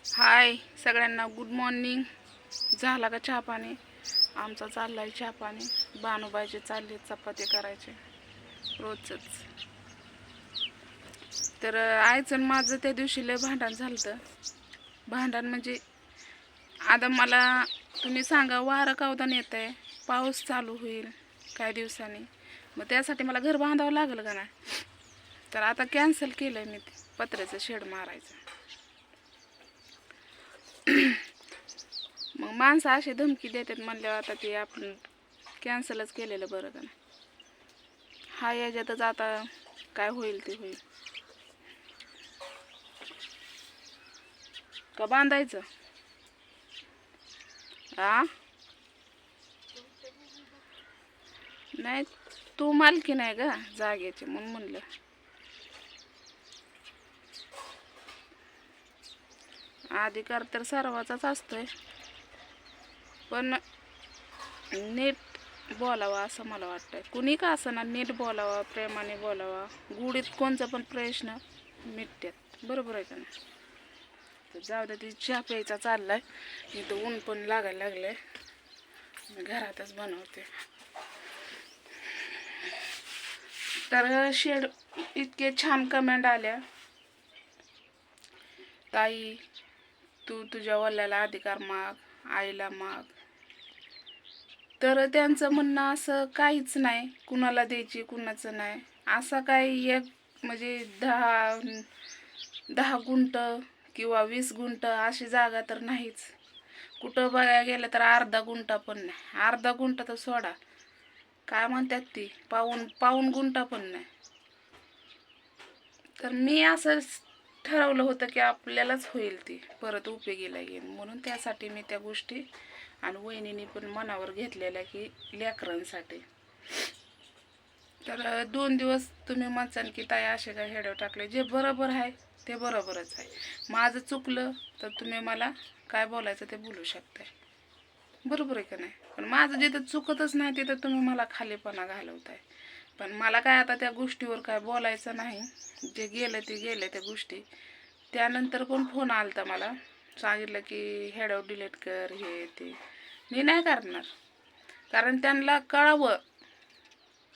हाय सगळ्यांना, good morning. झाला का चहा पाणी? आमचा चाललाय चहा पाणी. बानूबाईचे चालले चपाती करायचे रोजच. तर आईचं आणि माझं त्या दिवशी लय भांडण झालं. भांडण म्हणजे आता मला तुम्ही सांगा, वारं कावदान येत आहे, पाऊस चालू होईल काही दिवसांनी, मग त्यासाठी मला घर बांधावं लागलं का नाही. तर आता कॅन्सल केलं आहे मी ते पत्र्याचं शेड मारायचं. मग माणसं अशी धमकी देतात म्हणल्यावर आता ते आपण कॅन्सलच केलेलं बरं का नाही. हा याच्यातच आता काय होईल ते होईल. का बांधायचं? आ नाही, तू मालकी नाही का जागेची म्हणून म्हणलं. अधिकार तर सर्वाचाच असतोय, पण नीट बोलावा असं मला वाटतंय. कुणी का असं नीट बोलावा, प्रेमाने बोलावा, गुढीत कोणचा पण प्रश्न मिटतात, बरोबर आहे का नाही. तर जाऊ दे, ती चहा प्यायचा चाललाय. इथं ऊन पण लागायला लागलंय, मी घरातच बनवते. तर शेड इतके छान कमेंट आल्या, ताई तू तुझ्या वल्ल्याला अधिकार माग, आईला माग. तर त्यांचं म्हणणं असं काहीच नाही, कुणाला द्यायची कुणाचं नाही. असं काही एक म्हणजे 10 गुंठ किंवा 20 गुंठ अशी जागा तर नाहीच. कुठं बघायला गेलं तर अर्धा गुंठा पण नाही. अर्धा गुंठा तर सोडा, काय म्हणतात ती पाऊण गुंठा पण नाही. तर मी असं ठरवलं होतं की आपल्यालाच होईल ती परत उपयोगीला येईल, म्हणून त्यासाठी मी त्या गोष्टी आणि वहिनीने पण मनावर घेतलेल्या की लेकरांसाठी. तर 2 दिवस तुम्ही म्हणसान की ताई असे काय हेडव टाकले, जे बरोबर आहे ते बरोबरच आहे. माझं चुकलं तर तुम्ही मला काय बोलायचं ते बोलू शकताय, बरोबर आहे का नाही. पण माझं जिथं चुकतच नाही तिथं तुम्ही मला खालीपणा घालवताय. पण मला काय आता त्या गोष्टीवर काय बोलायचं नाही. जे गेलं ते गेलं त्या गोष्टी. त्यानंतर पण फोन आलता मला, सांगितलं की हेडव डिलीट कर, हे ते. मी नाही करणार, कारण त्यांना कळावं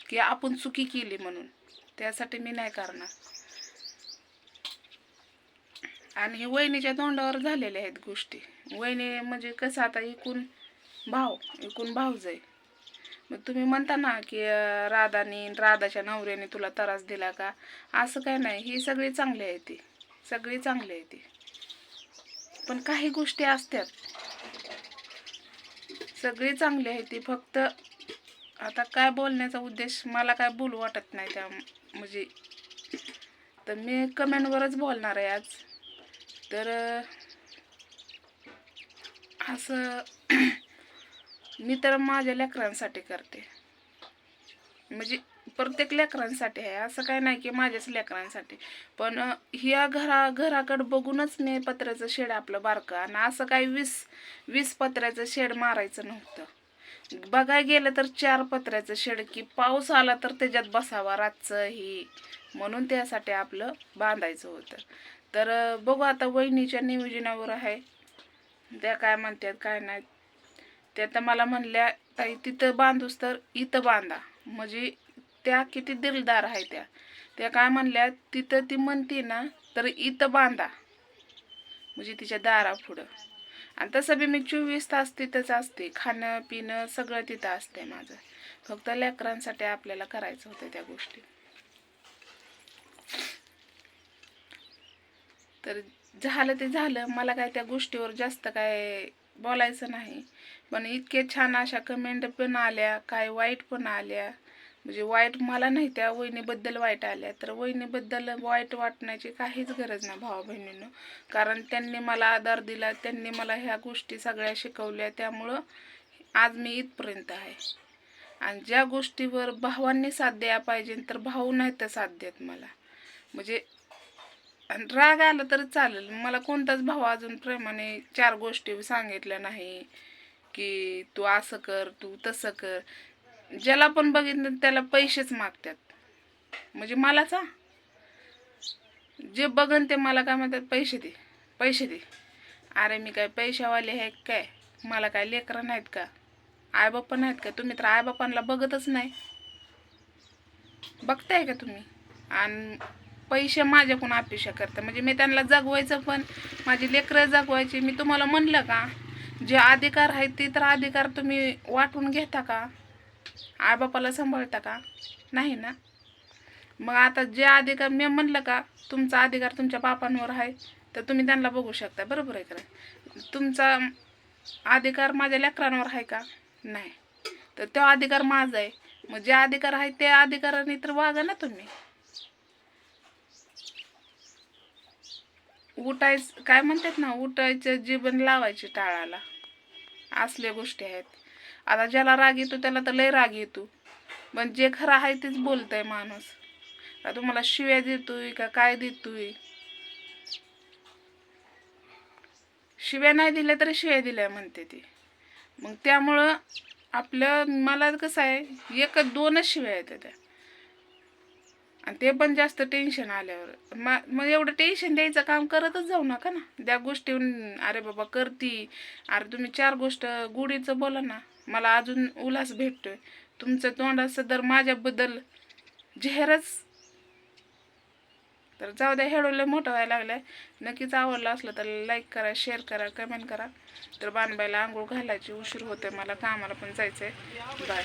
की आपण चुकी केली म्हणून. त्यासाठी मी नाही करणार. आणि हे वहिनीच्या तोंडावर झालेल्या आहेत गोष्टी. वहिनी म्हणजे कसं आता इकून भाऊज आहे. मग तुम्ही म्हणता ना की राधाच्या नवऱ्याने तुला त्रास दिला का, असं काय नाही. ही सगळी चांगली आहे, ती सगळी चांगली आहे ती. पण काही गोष्टी असतात, सगळी चांगली आहे ती. फक्त आता काय बोलण्याचा उद्देश मला काय बोलू वाटत नाही त्या म्हणजे. तर मी कमेंटवरच बोलणार आहे आज. तर असं मी तर माझ्या लेकरांसाठी करते, म्हणजे प्रत्येक लेकरांसाठी आहे. असं काय नाही की माझ्याच लेकरांसाठी. पण ह्या घराकडं बघूनच मी पत्र्याचं शेड आपलं बारकं, आणि असं काही 20 पत्र्याचं शेड मारायचं नव्हतं. बघायला गेलं तर 4 पत्र्याचं शेड, की पाऊस आला तर त्याच्यात बसावा रातचं ही, म्हणून त्यासाठी आपलं बांधायचं होतं. तर बघू आता वहिनीच्या नियोजनावर आहे, त्या काय म्हणतात काय नाही. त्या तर मला म्हणल्या ताई तिथं बांधूस तर इथं बांधा, म्हणजे त्या किती दिलदार आहे. त्या काय म्हणल्या, तिथं ती म्हणते ना तर इथं बांधा, म्हणजे तिच्या दारा पुढं. आणि तसं बी मी 24 तास तिथंच असते, खाणं पिणं सगळं तिथं असते माझं. फक्त लेकरांसाठी आपल्याला करायचं होतं त्या गोष्टी. तर झालं ते झालं, मला काय त्या गोष्टीवर जास्त काय बोलायचं नाही. पण इतके छान अशा कमेंट पण आल्या, काय वाईट पण आल्या. म्हणजे वाईट मला नाही, त्या वहिनीबद्दल वाईट आल्या. तर वहिनीबद्दल वाईट वाटण्याची काहीच गरज नाही भावा बहिणीनं, कारण त्यांनी मला आधार दिला, त्यांनी मला ह्या गोष्टी सगळ्या शिकवल्या. त्यामुळं आज मी इथपर्यंत आहे. आणि ज्या गोष्टीवर भावांनी साथ द्यायला पाहिजे तर भाऊ नाही तर साथ देत मला. म्हणजे आणि राग आला तर चालेल, मला कोणताच भाऊ अजून प्रेमाने 4 गोष्टी सांगितल्या नाही की तू असं कर, तू तसं कर. ज्याला पण बघितलं त्याला पैसेच मागतात. म्हणजे मलाच जे बघन ते मला काय म्हणतात, पैसे दे पैसे दे. अरे मी काय पैशावाले आहे काय? मला काय लेकरं नाहीत का? आईबाप्पा नाहीत का? तुम्ही तर आईबापांना बघतच नाही. बघताय का तुम्ही? आणि पैसे माझ्याकडून अपेक्षा करता म्हणजे मी त्यांना जगवायचं, पण माझी लेकरं जगवायची. मी तुम्हाला म्हणलं का जे अधिकार आहेत ते तर अधिकार तुम्ही वाटून घेता का? आईबापाला सांभाळता का? नाही ना. मग आता जे अधिकार मी म्हणलं का तुमचा अधिकार तुमच्या बापांवर आहे, तर तुम्ही त्यांना बघू शकता. बरोबर आहे का? तुमचा अधिकार माझ्या लेकरांवर आहे का? नाही. तर तो अधिकार माझा आहे. मग जे अधिकार आहे त्या अधिकाराने तर वागा ना तुम्ही. उठायचं काय म्हणतात ना, उठायचं जीवन लावायचे टाळाला, असल्या गोष्टी आहेत. आता ज्याला राग येतो त्याला तर लय राग येतो, पण जे खरं आहे तेच बोलतंय माणूस. आता तुम्हाला शिव्या देतोय का काय देतोय? शिव्या नाही दिल्या तरी शिव्या दिल्या म्हणते ती. मग त्यामुळं मला कसं आहे, एकच दोनच शिव्या येतात त्या, आणि ते पण जास्त टेन्शन आल्यावर. मग एवढं टेन्शन द्यायचं काम करतच जाऊ नका ना. त्या गोष्टी अरे बाबा करती, अरे तुम्ही 4 गोष्ट गुढीचं बोला ना, मला अजून उल्हास भेटतोय. तुमचं तोंडाचं तर माझ्याबद्दल झेरच. तर जाऊ द्या, हेळूला मोठं व्हायला लागलंय. नक्कीच आवडलं असलं तर लाईक करा, शेअर करा, कमेंट करा. तर बानबाईला आंघोळ घालायची उशीर होते, मला कामाला पण जायचंय. बाय.